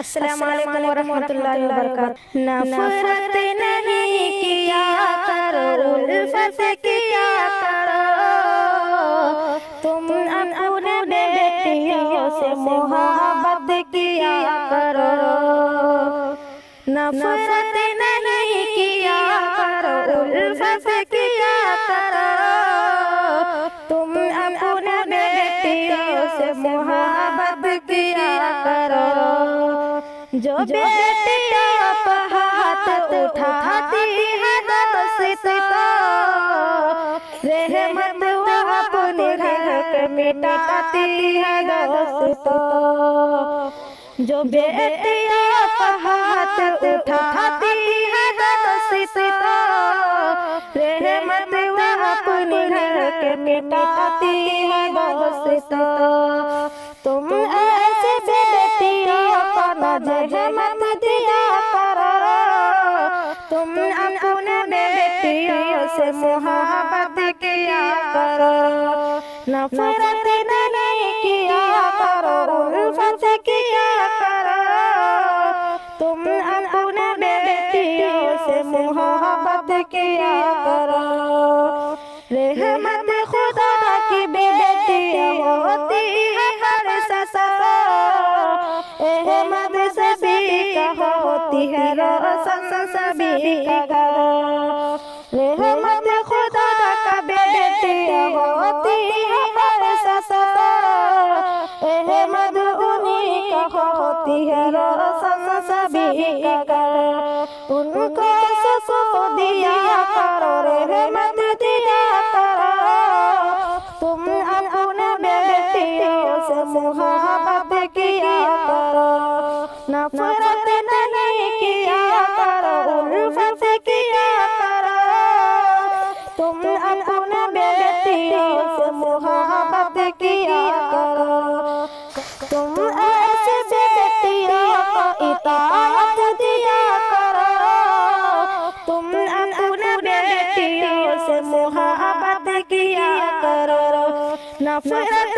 अस्सलाम वालेकुम वरहमतुल्लाहि वबरकातुहू। नफरत नहीं किया करो, उल्फत किया करो। तुम अपने बेटियों से मोहब्बत किया करो। नफरत नहीं किया करो, उल्फत किया करो। तुम अपने बेटियों से मोहब्बत किया करो। जो बेटियां पर हाथ उठाती है दोस्तों, रहमत वो अपने घर के मिटाती है दोस्तों। जो बेटियां पर हाथ उठाती है दोस्तों, रहमत वो अपने घर के मिटाती है दोस्तों। तुम ऐसे बेटियों को रहमत दिया करो। तुम अपने बेटियों से मोहब्बत किया करो। नफरत नहीं किया करो, उल्फत किया करो। तुम अपने बेटियों से मोहब्बत किया करो। रहमत खुदा की बेटी होती है हर ससा, रहमत सभी का होती है रोशन सभी का। रहमत खुदा का बेटी होती है हर ससा, रहमत उन्हीं का होती है रोशन सभी का। उनको सुकून दिया करो, रहमत दिया करो। तुम अपने बेटियों से मोहब्बत किया करो। नफरत नहीं किया करो, उल्फत किया करो। तुम अपने बेटियों से मोहब्बत किया करो। तुम ऐसे बेटियों को इताअत दिया करो। तुम अपने बेटियों से मोहब्बत किया करो। नफरत